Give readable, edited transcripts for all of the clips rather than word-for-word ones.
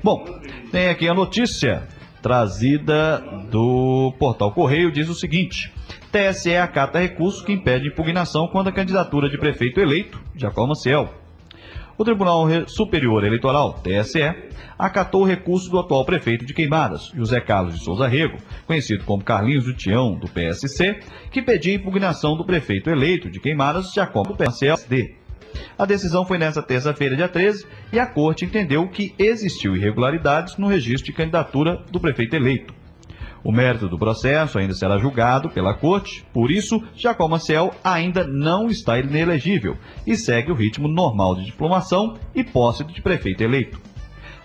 Bom, tem aqui a notícia trazida do Portal Correio, diz o seguinte: TSE acata recurso que impede impugnação contra a candidatura de prefeito eleito, Jacó Maciel. O Tribunal Superior Eleitoral, TSE, acatou o recurso do atual prefeito de Queimadas, José Carlos de Souza Rego, conhecido como Carlinhos do Tião, do PSC, que pedia impugnação do prefeito eleito de Queimadas, Jacó Maciel. A decisão foi nesta terça-feira, dia 13, e a Corte entendeu que existiu irregularidades no registro de candidatura do prefeito eleito. O mérito do processo ainda será julgado pela Corte, por isso, Jacó Maciel ainda não está inelegível e segue o ritmo normal de diplomação e posse de prefeito eleito.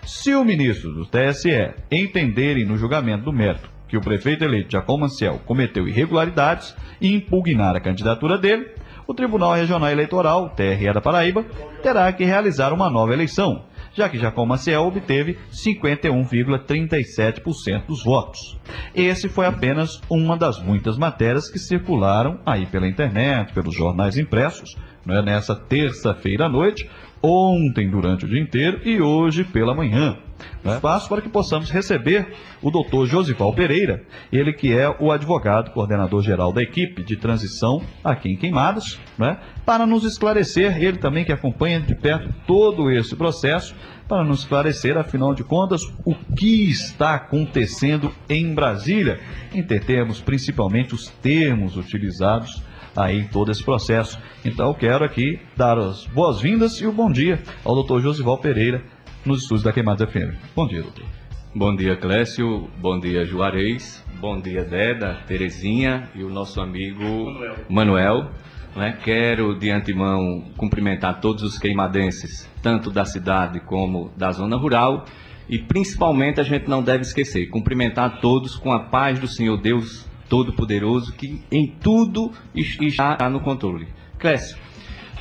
Se o ministro do TSE entenderem no julgamento do mérito que o prefeito eleito Jacó Maciel cometeu irregularidades e impugnar a candidatura dele, o Tribunal Regional Eleitoral, TRE da Paraíba, terá que realizar uma nova eleição, já que Jacó Maciel obteve 51,37% dos votos. Esse foi apenas uma das muitas matérias que circularam aí pela internet, pelos jornais impressos, nessa terça-feira à noite, ontem durante o dia inteiro e hoje pela manhã. Espaço para que possamos receber o doutor Josival Pereira, ele que é o advogado, coordenador-geral da equipe de transição aqui em Queimadas, para nos esclarecer, ele também que acompanha de perto todo esse processo, para nos esclarecer, afinal de contas, o que está acontecendo em Brasília, em termos, principalmente os termos utilizados aí em todo esse processo. Então eu quero aqui dar as boas-vindas e o bom dia ao doutor Josival Pereira, nos estúdios da Queimadas FM. Bom dia, doutor. Bom dia, Clécio. Bom dia, Juarez. Bom dia, Deda, Terezinha e o nosso amigo Manuel. Quero, de antemão, cumprimentar todos os queimadenses, tanto da cidade como da zona rural. E, principalmente, a gente não deve esquecer, cumprimentar todos com a paz do Senhor Deus Todo-Poderoso, que em tudo está no controle. Clécio,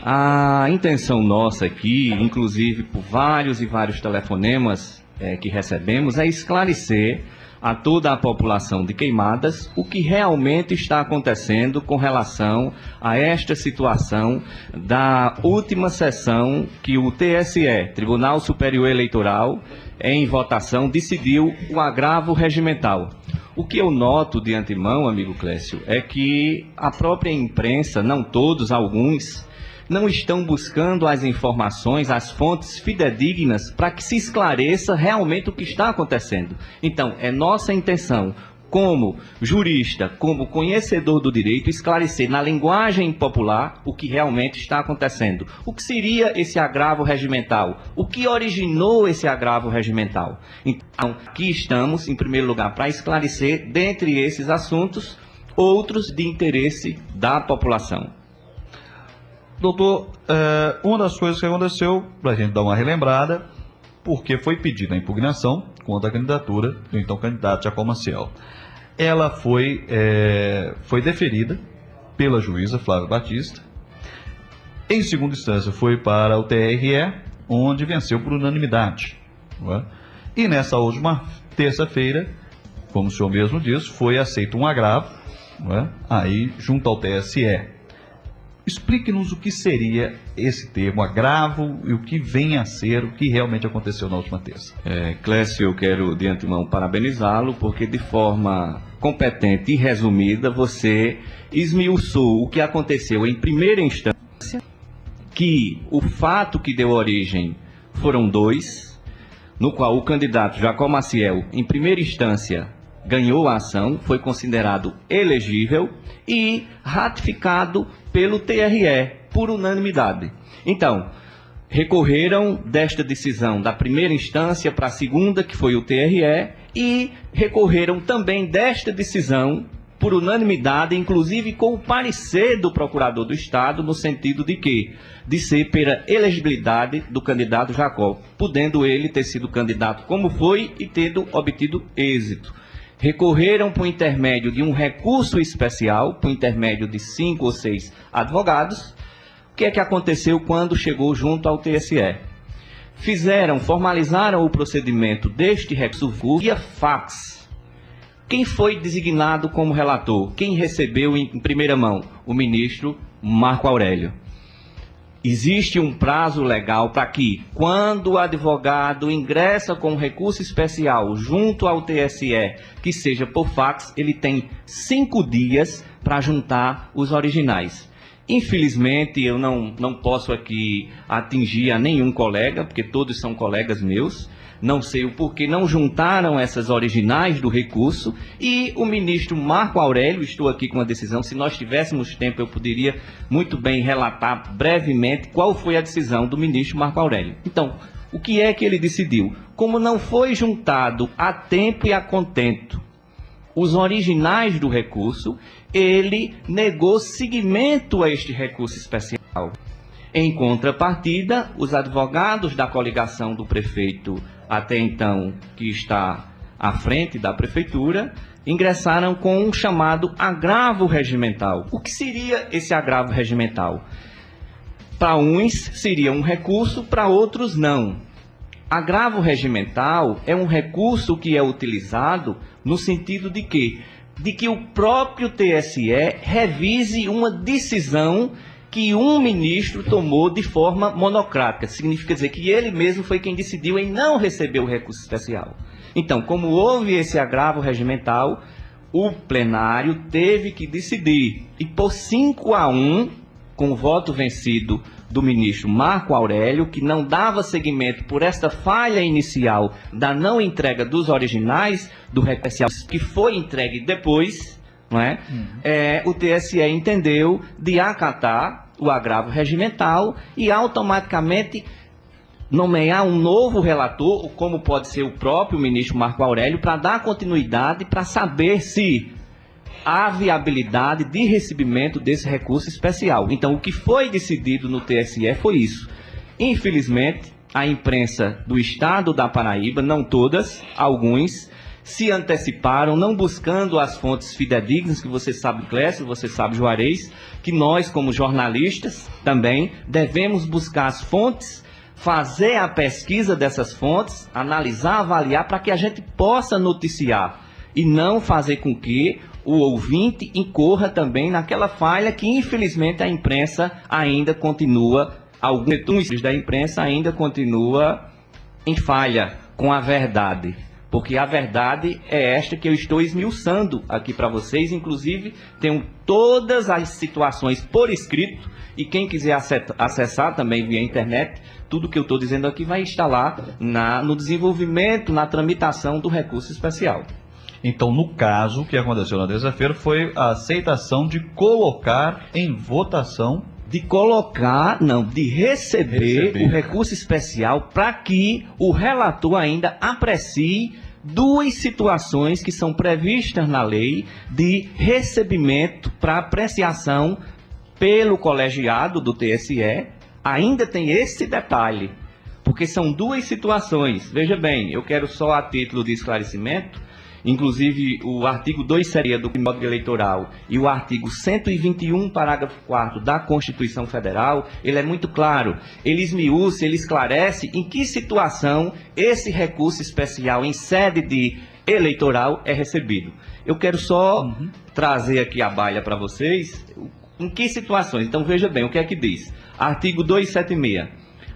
a intenção nossa aqui, inclusive por vários e vários telefonemas que recebemos, é esclarecer a toda a população de Queimadas o que realmente está acontecendo com relação a esta situação da última sessão que o TSE, Tribunal Superior Eleitoral, em votação, decidiu o agravo regimental. O que eu noto de antemão, amigo Clécio, é que a própria imprensa, não todos, alguns, não estão buscando as informações, as fontes fidedignas para que se esclareça realmente o que está acontecendo. Então, é nossa intenção, como jurista, como conhecedor do direito, esclarecer na linguagem popular o que realmente está acontecendo. O que seria esse agravo regimental? O que originou esse agravo regimental? Então, aqui estamos, em primeiro lugar, para esclarecer, dentre esses assuntos, outros de interesse da população. Doutor, uma das coisas que aconteceu, para a gente dar uma relembrada, porque foi pedida a impugnação contra a candidatura do então candidato Jacó Maciel. Ela foi deferida pela juíza Flávia Batista. Em segunda instância foi para o TRE, onde venceu por unanimidade. E nessa última terça-feira, como o senhor mesmo disse, foi aceito um agravo, aí junto ao TSE. Explique-nos o que seria esse termo, agravo, e o que vem a ser, o que realmente aconteceu na última terça. Clécio, eu quero de antemão parabenizá-lo, porque de forma competente e resumida, você esmiuçou o que aconteceu em primeira instância, que o fato que deu origem foram dois, no qual o candidato Jacó Maciel, em primeira instância, ganhou a ação, foi considerado elegível e ratificado pelo TRE, por unanimidade. Então, recorreram desta decisão da primeira instância para a segunda, que foi o TRE, e recorreram também desta decisão por unanimidade, inclusive com o parecer do procurador do Estado, no sentido de que? De ser pela elegibilidade do candidato Jacó, podendo ele ter sido candidato como foi e tendo obtido êxito. Recorreram por intermédio de um recurso especial, por intermédio de 5 ou 6 advogados. O que é que aconteceu quando chegou junto ao TSE? Formalizaram o procedimento deste recurso via fax. Quem foi designado como relator? Quem recebeu em primeira mão? O ministro Marco Aurélio. existe um prazo legal para que, quando o advogado ingressa com um recurso especial junto ao TSE, que seja por fax, ele tem 5 dias para juntar os originais. Infelizmente, eu não posso aqui atingir a nenhum colega, porque todos são colegas meus. Não sei o porquê não juntaram essas originais do recurso, e o ministro Marco Aurélio, estou aqui com a decisão, se nós tivéssemos tempo eu poderia muito bem relatar brevemente qual foi a decisão do ministro Marco Aurélio. Então, o que é que ele decidiu? Como não foi juntado a tempo e a contento os originais do recurso, ele negou seguimento a este recurso especial. Em contrapartida, os advogados da coligação do prefeito, até então, que está à frente da prefeitura, ingressaram com um chamado agravo regimental. O que seria esse agravo regimental? Para uns seria um recurso, para outros não. Agravo regimental é um recurso que é utilizado no sentido de quê? De que o próprio TSE revise uma decisão que um ministro tomou de forma monocrática. Significa dizer que ele mesmo foi quem decidiu em não receber o recurso especial. Então, como houve esse agravo regimental, o plenário teve que decidir. E por 5-1, com o voto vencido do ministro Marco Aurélio, que não dava seguimento por esta falha inicial da não entrega dos originais do recurso especial, que foi entregue depois, não é? O TSE entendeu de acatar o agravo regimental e automaticamente nomear um novo relator, como pode ser o próprio ministro Marco Aurélio, para dar continuidade, para saber se há viabilidade de recebimento desse recurso especial. Então, o que foi decidido no TSE foi isso. Infelizmente, a imprensa do estado da Paraíba, não todas, alguns, se anteciparam, não buscando as fontes fidedignas, que você sabe, Clécio, você sabe, Juarez, que nós, como jornalistas, também devemos buscar as fontes, fazer a pesquisa dessas fontes, analisar, avaliar, para que a gente possa noticiar e não fazer com que o ouvinte incorra também naquela falha que, infelizmente, a imprensa ainda continua, alguns setores da imprensa ainda continua em falha com a verdade. Porque a verdade é esta que eu estou esmiuçando aqui para vocês. Inclusive, tenho todas as situações por escrito. E quem quiser acessar também via internet, tudo que eu estou dizendo aqui vai estar lá no desenvolvimento, na tramitação do recurso especial. Então, no caso, o que aconteceu na terça-feira foi a aceitação de colocar em votação... De receber o recurso especial para que o relator ainda aprecie 2 situações que são previstas na lei de recebimento para apreciação pelo colegiado do TSE. Ainda tem esse detalhe, porque são 2 situações. Veja bem, eu quero só a título de esclarecimento. Inclusive, o artigo 2 do Código Eleitoral e o artigo 121, parágrafo 4º da Constituição Federal, ele é muito claro. Ele esmiuça, ele esclarece em que situação esse recurso especial em sede de eleitoral é recebido. Eu quero só trazer aqui a baila para vocês. Em que situações? Então, veja bem, o que é que diz? Artigo 276.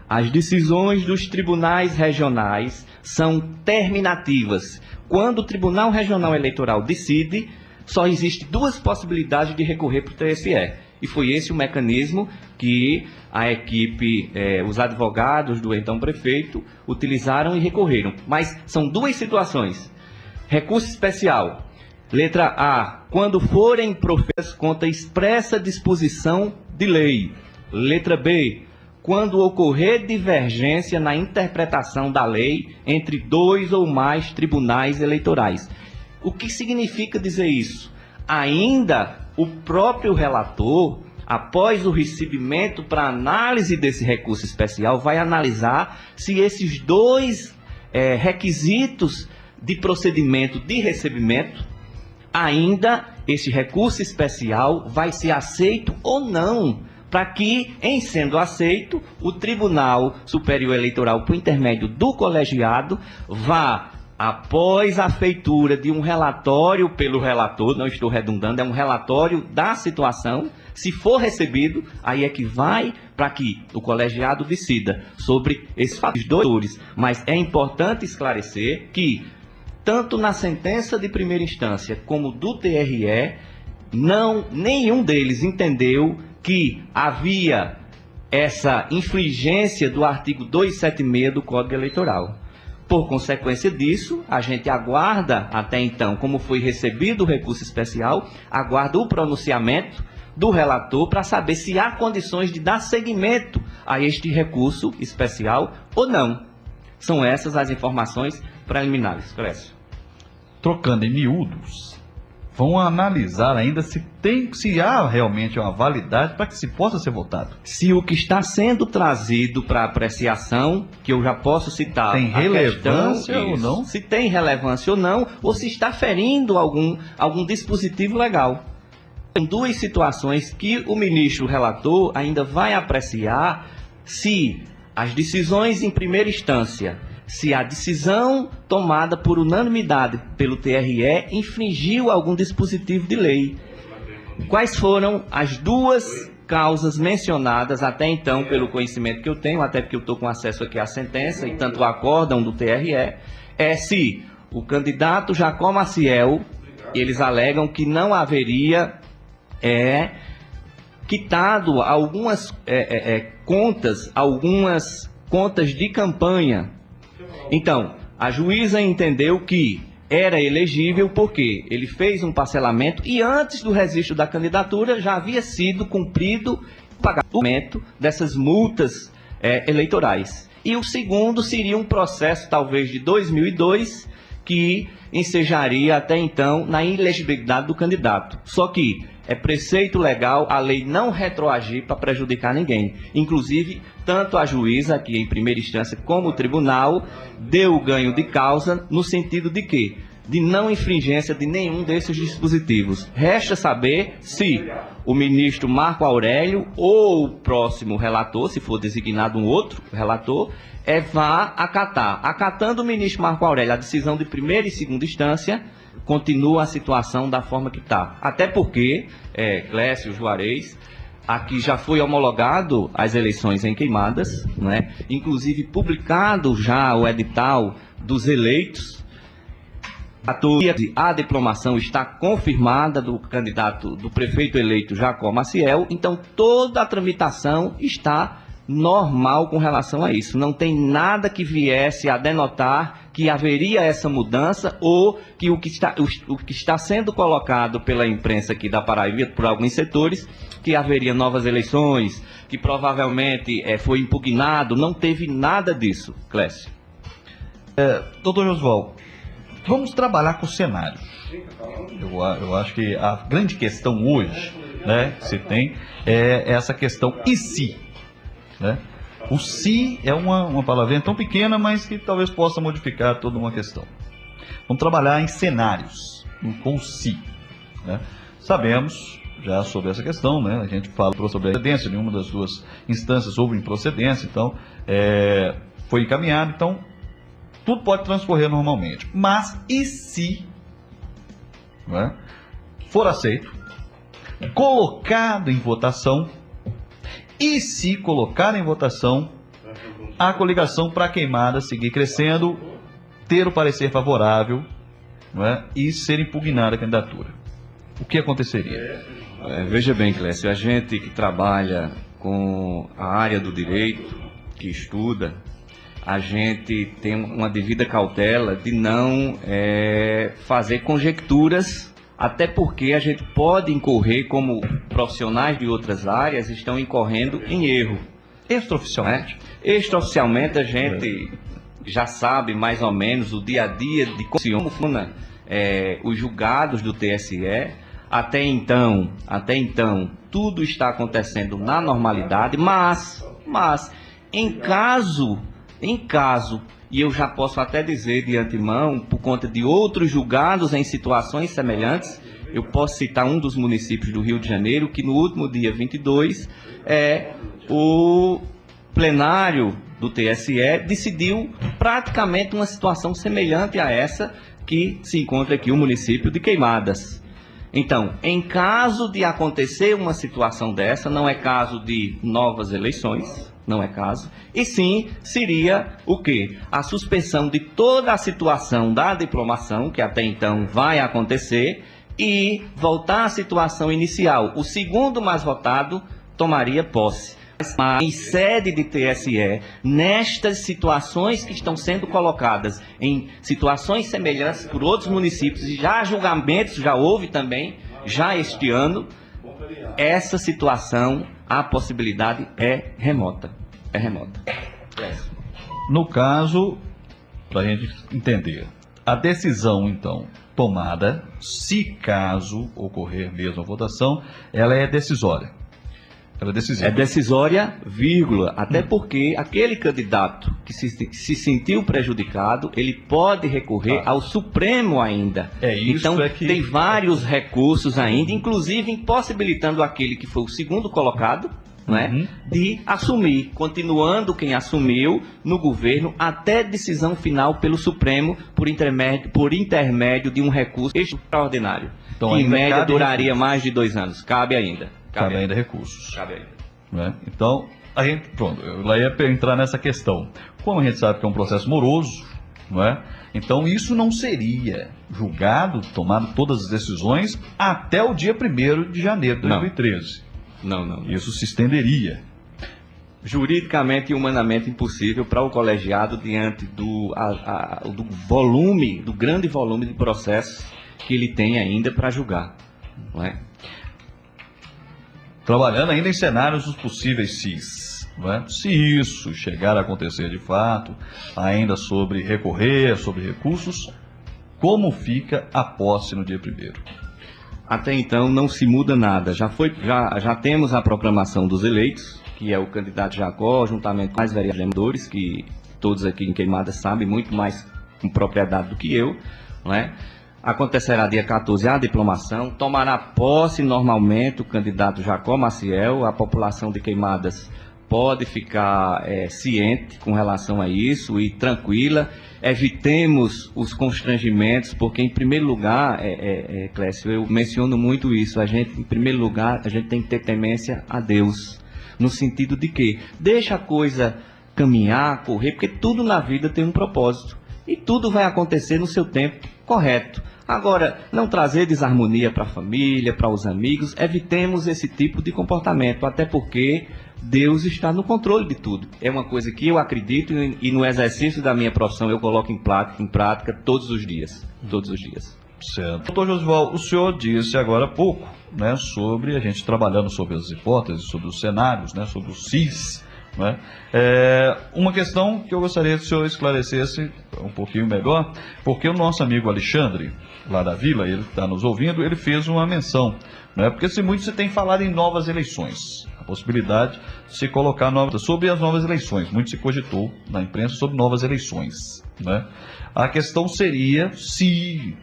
As decisões dos tribunais regionais são terminativas. Quando o Tribunal Regional Eleitoral decide, só existe 2 possibilidades de recorrer para o TSE. E foi esse o mecanismo que a equipe, os advogados do então prefeito, utilizaram e recorreram. Mas são 2 situações. Recurso especial. Letra A. Quando forem proferidas contra expressa disposição de lei. Letra B. Quando ocorrer divergência na interpretação da lei entre 2 ou mais tribunais eleitorais. O que significa dizer isso? Ainda o próprio relator, após o recebimento para análise desse recurso especial, vai analisar se esses 2 requisitos de procedimento de recebimento, ainda esse recurso especial vai ser aceito ou não, para que, em sendo aceito, o Tribunal Superior Eleitoral, por intermédio do colegiado, vá após a feitura de um relatório pelo relator, não estou redundando, é um relatório da situação, se for recebido, aí é que vai para que o colegiado decida sobre esses fatores. Mas é importante esclarecer que, tanto na sentença de primeira instância como do TRE, nenhum deles entendeu que havia essa infringência do artigo 276 do Código Eleitoral. Por consequência disso, a gente aguarda, até então, como foi recebido o recurso especial, aguarda o pronunciamento do relator para saber se há condições de dar seguimento a este recurso especial ou não. São essas as informações preliminares. Clécio. Trocando em miúdos, vão analisar ainda se há realmente uma validade para que se possa ser votado. Se o que está sendo trazido para apreciação, que eu já posso citar, tem relevância ou não? Se tem relevância ou se está ferindo algum dispositivo legal. Tem duas situações que o ministro relator ainda vai apreciar se as decisões em primeira instância, se a decisão tomada por unanimidade pelo TRE infringiu algum dispositivo de lei. Quais foram as duas causas mencionadas até então, pelo conhecimento que eu tenho, até porque eu estou com acesso aqui à sentença e tanto o acórdão do TRE, é se o candidato Jacó Maciel, eles alegam que não haveria quitado algumas contas de campanha. Então, a juíza entendeu que era elegível porque ele fez um parcelamento e antes do registro da candidatura já havia sido cumprido o pagamento dessas multas eleitorais. E o segundo seria um processo, talvez, de 2002, que ensejaria até então na ilegibilidade do candidato. Só que é preceito legal a lei não retroagir para prejudicar ninguém. Inclusive, tanto a juíza, aqui em primeira instância, como o tribunal, deu o ganho de causa no sentido de quê? De não infringência de nenhum desses dispositivos. Resta saber se o ministro Marco Aurélio ou o próximo relator, se for designado um outro relator, vá acatar. Acatando o ministro Marco Aurélio a decisão de primeira e segunda instância, continua a situação da forma que está. Até porque, Clécio, Juarez, aqui já foi homologado as eleições em Queimadas, né? Inclusive publicado já o edital dos eleitos. A diplomação está confirmada do candidato, do prefeito eleito Jacó Maciel, então toda a tramitação está normal com relação a isso. Não tem nada que viesse a denotar que haveria essa mudança ou que o que está sendo colocado pela imprensa aqui da Paraíba, por alguns setores, que haveria novas eleições, que provavelmente foi impugnado. Não teve nada disso, Clécio. Doutor Josval, vamos trabalhar com cenários. Eu acho que a grande questão hoje, né, que se tem, é essa questão e se. Né? O se é uma palavrinha tão pequena, mas que talvez possa modificar toda uma questão. Vamos trabalhar em cenários, com o se. Né? Sabemos já sobre essa questão, né? A gente falou sobre a improcedência, nenhuma das duas instâncias houve improcedência, então foi encaminhado, então tudo pode transcorrer normalmente. Mas e se, né, for aceito, colocado em votação, e se colocar em votação, a coligação para Queimada seguir crescendo, ter o parecer favorável, não é, e ser impugnada a candidatura? O que aconteceria? Veja bem, Clécio, a gente que trabalha com a área do direito, que estuda, a gente tem uma devida cautela de não fazer conjecturas, até porque a gente pode incorrer, como profissionais de outras áreas estão incorrendo em erro. Extraoficialmente? Extraoficialmente a gente já sabe mais ou menos o dia a dia de como funciona os julgados do TSE. Até então, tudo está acontecendo na normalidade, mas em caso, e eu já posso até dizer de antemão, por conta de outros julgados em situações semelhantes, eu posso citar um dos municípios do Rio de Janeiro, que no último dia 22, o plenário do TSE decidiu praticamente uma situação semelhante a essa que se encontra aqui o município de Queimadas. Então, em caso de acontecer uma situação dessa, não é caso de novas eleições, não é caso, e sim seria o quê? A suspensão de toda a situação da diplomação, que até então vai acontecer, e voltar à situação inicial. O segundo mais votado tomaria posse. Em sede de TSE, nestas situações que estão sendo colocadas em situações semelhantes por outros municípios, e já julgamentos já houve também, já este ano, essa situação, a possibilidade é remota. É remota. No caso, para a gente entender, a decisão, então, tomada, se caso ocorrer mesmo a votação, ela é decisória. Ela é decisiva. É decisória, vírgula, até porque aquele candidato que se sentiu prejudicado, ele pode recorrer ao Supremo ainda. Então, tem vários recursos ainda, inclusive impossibilitando aquele que foi o segundo colocado, né, de assumir, continuando quem assumiu no governo até decisão final pelo Supremo por intermédio de um recurso extraordinário, então, que em média duraria mais de 2 anos. Cabe ainda. Cabe ainda recursos. Cabe ainda. Né? Então, a gente, pronto, eu ia entrar nessa questão. Como a gente sabe que é um processo moroso, não é? Então isso não seria julgado, tomado todas as decisões até o dia 1º de janeiro de 2013. Não. Isso se estenderia. Juridicamente e humanamente impossível para o colegiado diante do volume, do grande volume de processos que ele tem ainda para julgar, não é? Trabalhando ainda em cenários dos possíveis SIS. Não é? Se isso chegar a acontecer de fato, ainda sobre recorrer, sobre recursos, como fica a posse no dia 1º? Até então não se muda nada. Já temos a proclamação dos eleitos, que é o candidato Jacó, juntamente com mais vereadores, que todos aqui em Queimadas sabem muito mais com propriedade do que eu, não é? Acontecerá dia 14 a diplomação, tomará posse normalmente o candidato Jacó Maciel, a população de Queimadas pode ficar ciente com relação a isso e tranquila, evitemos os constrangimentos, porque em primeiro lugar, Clécio, eu menciono muito isso, em primeiro lugar, a gente tem que ter temência a Deus, no sentido de que deixa a coisa caminhar, correr, porque tudo na vida tem um propósito e tudo vai acontecer no seu tempo correto. Agora, não trazer desarmonia para a família, para os amigos, evitemos esse tipo de comportamento, até porque Deus está no controle de tudo. É uma coisa que eu acredito e no exercício da minha profissão eu coloco em prática todos os dias. Todos os dias. Certo. Doutor Josival, o senhor disse agora há pouco, né, sobre a gente trabalhando sobre as hipóteses, sobre os cenários, né, sobre o CIS. Né? Uma questão que eu gostaria que o senhor esclarecesse um pouquinho melhor, porque o nosso amigo Alexandre, lá da Vila, ele está nos ouvindo, ele fez uma menção, né? Porque muito se tem falado em novas eleições, a possibilidade de se colocar sobre as novas eleições, muito se cogitou na imprensa sobre novas eleições, né? A questão seria se,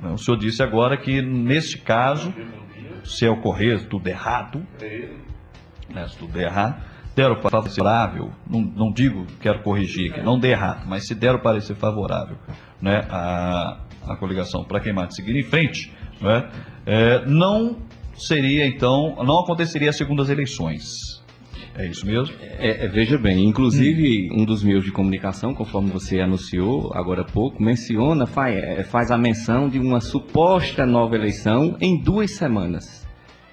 né, o senhor disse agora que neste caso, se ocorrer tudo errado, né, se tudo der errado, der o parecer favorável, não digo, quero corrigir aqui, não dê errado, mas se der o parecer favorável, né, a coligação para Queimadas seguir em frente, né, não seria então, não aconteceria as segundas eleições. É isso mesmo? Veja bem, inclusive um dos meios de comunicação, conforme você anunciou agora há pouco, menciona, faz a menção de uma suposta nova eleição em 2 semanas.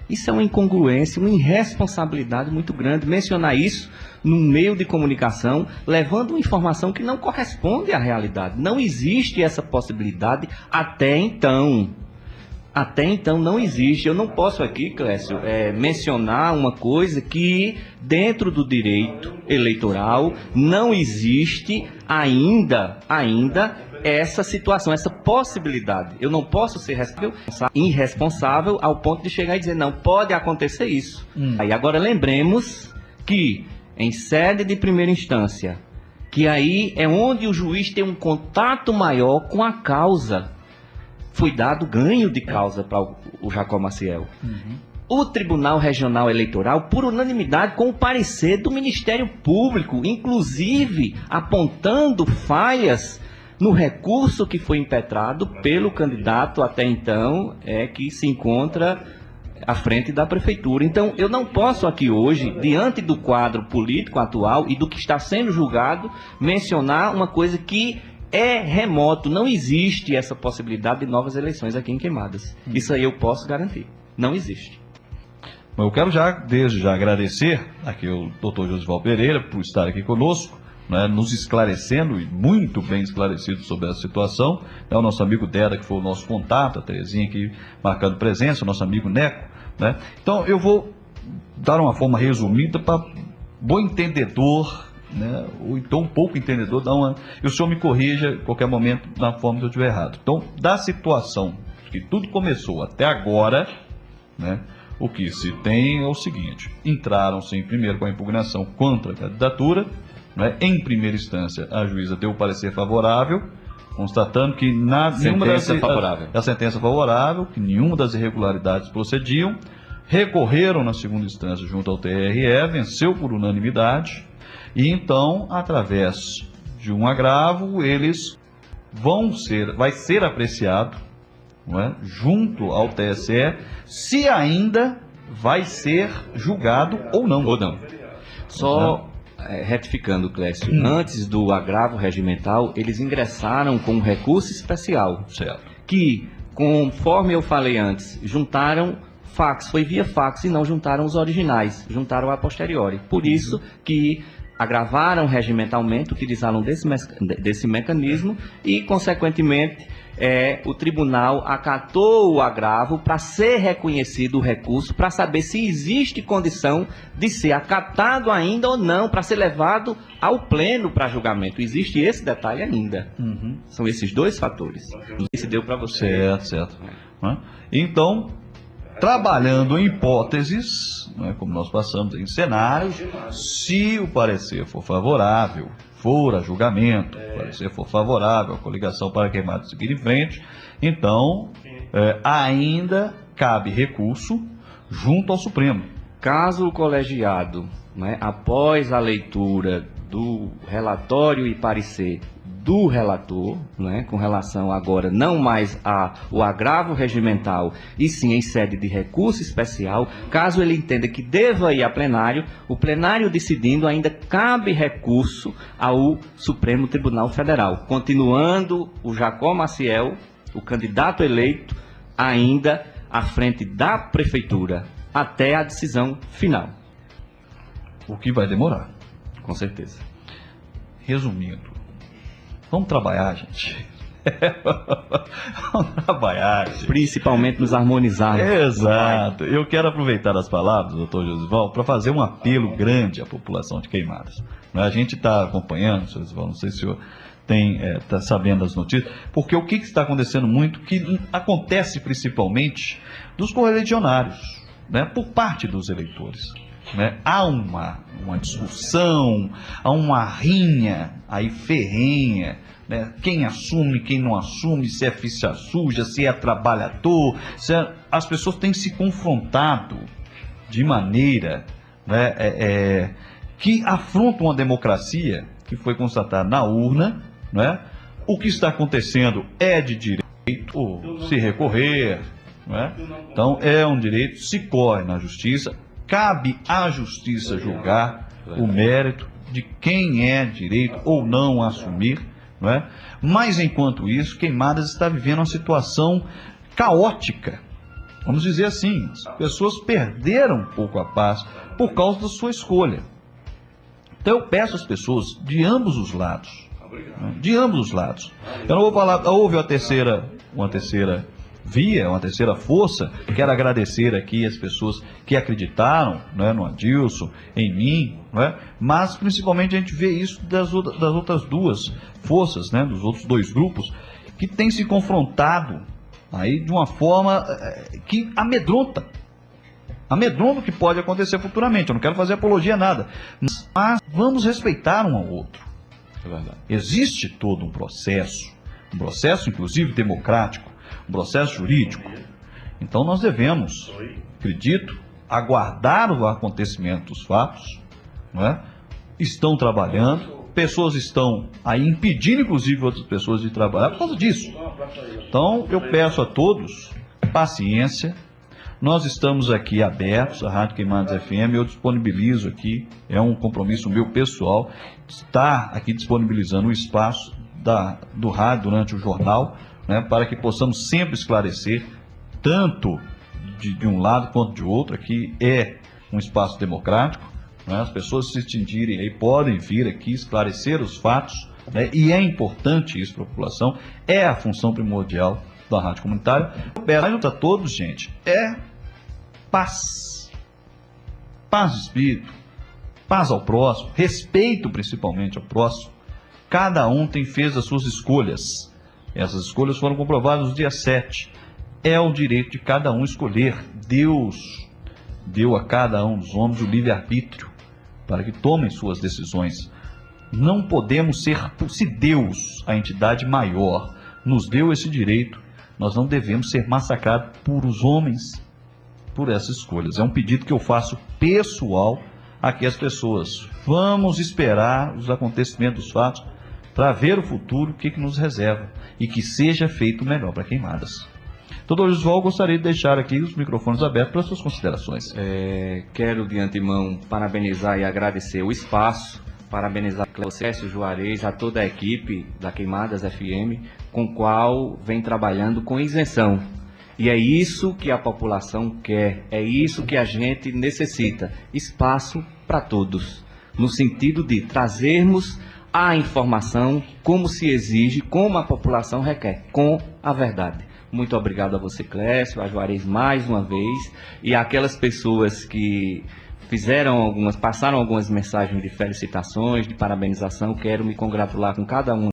Isso é uma incongruência, uma irresponsabilidade muito grande, mencionar isso num meio de comunicação, levando uma informação que não corresponde à realidade. Não existe essa possibilidade até então. Até então não existe. Eu não posso aqui, Clécio, mencionar uma coisa que dentro do direito eleitoral não existe ainda essa situação, essa possibilidade. Eu não posso ser irresponsável ao ponto de chegar e dizer, não, pode acontecer isso. Aí agora lembremos que em sede de primeira instância, que aí é onde o juiz tem um contato maior com a causa, foi dado ganho de causa para o Jacó Maciel. o Tribunal Regional Eleitoral, por unanimidade, com o parecer do Ministério Público, inclusive apontando falhas no recurso que foi impetrado pelo candidato até então, que se encontra à frente da Prefeitura. Então, eu não posso aqui hoje, diante do quadro político atual e do que está sendo julgado, mencionar uma coisa que é remoto. Não existe essa possibilidade de novas eleições aqui em Queimadas. Isso aí eu posso garantir. Não existe. Eu quero desde já agradecer aqui o doutor Josival Pereira por estar aqui conosco, né, nos esclarecendo, e muito bem esclarecido sobre essa situação. O nosso amigo Deda, que foi o nosso contato, a Terezinha aqui marcando presença, o nosso amigo Neco. Né? Então eu vou dar uma forma resumida para bom entendedor, né, ou então um pouco entendedor, e o senhor me corrija em qualquer momento na forma que eu estiver errado. Então, da situação que tudo começou até agora, né, o que se tem é o seguinte: entraram-se primeiro com a impugnação contra a candidatura, né, em primeira instância a juíza deu o parecer favorável, constatando que a sentença favorável, que nenhuma das irregularidades procediam. Recorreram na segunda instância junto ao TRE, venceu por unanimidade, e então, através de um agravo, eles vai ser apreciado, não é, junto ao TSE, se ainda vai ser julgado ou não. Só retificando, Clécio, antes do agravo regimental, eles ingressaram com um recurso especial, certo, que, conforme eu falei antes, juntaram fax, foi via fax, e não juntaram os originais, juntaram a posteriori. Por isso que agravaram regimentalmente, utilizaram desse mecanismo e, consequentemente, o tribunal acatou o agravo para ser reconhecido o recurso, para saber se existe condição de ser acatado ainda ou não, para ser levado ao pleno para julgamento. Existe esse detalhe ainda. São esses dois fatores. Não sei se deu para você. Certo. Então, trabalhando em hipóteses, né, como nós passamos em cenários, se o parecer for favorável, for a julgamento, o parecer for favorável, a coligação para Queimadas seguir em frente, então ainda cabe recurso junto ao Supremo. Caso o colegiado, né, após a leitura do relatório e parecer do relator, né, com relação agora não mais ao agravo regimental, e sim em sede de recurso especial, caso ele entenda que deva ir a plenário, o plenário decidindo, ainda cabe recurso ao Supremo Tribunal Federal, continuando o Jacó Maciel, o candidato eleito, ainda à frente da Prefeitura, até a decisão final. O que vai demorar. Com certeza. Resumindo, vamos trabalhar, gente. Vamos trabalhar, gente. Principalmente nos harmonizar. Exato. Eu quero aproveitar as palavras do doutor Josival para fazer um apelo grande à população de Queimadas. A gente está acompanhando, senhor Josival, não sei se o senhor está sabendo das notícias, porque o que está acontecendo muito, que acontece principalmente dos correligionários, né, por parte dos eleitores. Né? Há uma discussão, há uma rinha aí ferrenha, né? Quem assume, quem não assume, se é ficha suja, se é trabalhador, as pessoas têm se confrontado de maneira, né, que afrontam a democracia que foi constatada na urna, né? O que está acontecendo é de direito se recorrer, né? Então é um direito, se corre na justiça. Cabe à justiça julgar o mérito de quem é direito ou não assumir, não é? Mas, enquanto isso, Queimadas está vivendo uma situação caótica. Vamos dizer assim, as pessoas perderam um pouco a paz por causa da sua escolha. Então, eu peço às pessoas de ambos os lados, né? De ambos os lados. Eu não vou falar, houve uma terceira via, uma terceira força. Quero agradecer aqui as pessoas que acreditaram, né, no Adilson, em mim, né, mas principalmente a gente vê isso das outras duas forças, né, dos outros dois grupos, que têm se confrontado aí de uma forma que amedronta o que pode acontecer futuramente. Eu não quero fazer apologia a nada, mas vamos respeitar um ao outro. É verdade. Existe todo um processo inclusive democrático, um processo jurídico. Então nós devemos, acredito, aguardar o acontecimento dos fatos, não é? Estão trabalhando, pessoas estão aí impedindo, inclusive, outras pessoas de trabalhar por causa disso. Então, eu peço a todos paciência. Nós estamos aqui abertos, a Rádio Queimadas FM, eu disponibilizo aqui, é um compromisso meu pessoal, estar aqui disponibilizando o espaço do rádio durante o jornal, né, para que possamos sempre esclarecer, tanto de um lado quanto de outro. Aqui é um espaço democrático, né, as pessoas se distinguirem aí podem vir aqui esclarecer os fatos, né, e é importante isso para a população, é a função primordial da rádio comunitária. Eu peço a todos, gente, paz de espírito, paz ao próximo, respeito principalmente ao próximo. Cada um fez as suas escolhas. Essas escolhas foram comprovadas no dia 7. É o direito de cada um escolher. Deus deu a cada um dos homens o livre-arbítrio para que tomem suas decisões. Não podemos ser, se Deus, a entidade maior, nos deu esse direito, nós não devemos ser massacrados por os homens por essas escolhas. É um pedido que eu faço pessoal aqui às pessoas. Vamos esperar os acontecimentos, os fatos, para ver o futuro, o que nos reserva, e que seja feito o melhor para Queimadas. Doutor Josual, gostaria de deixar aqui os microfones abertos para as suas considerações. Quero de antemão parabenizar e agradecer o espaço, parabenizar o Clécio Juarez, a toda a equipe da Queimadas FM, com o qual vem trabalhando com isenção. E é isso que a população quer, é isso que a gente necessita, espaço para todos, no sentido de trazermos a informação como se exige, como a população requer, com a verdade. Muito obrigado a você, Clécio, a Juarez mais uma vez, e aquelas pessoas que passaram algumas mensagens de felicitações, de parabenização. Quero me congratular com cada um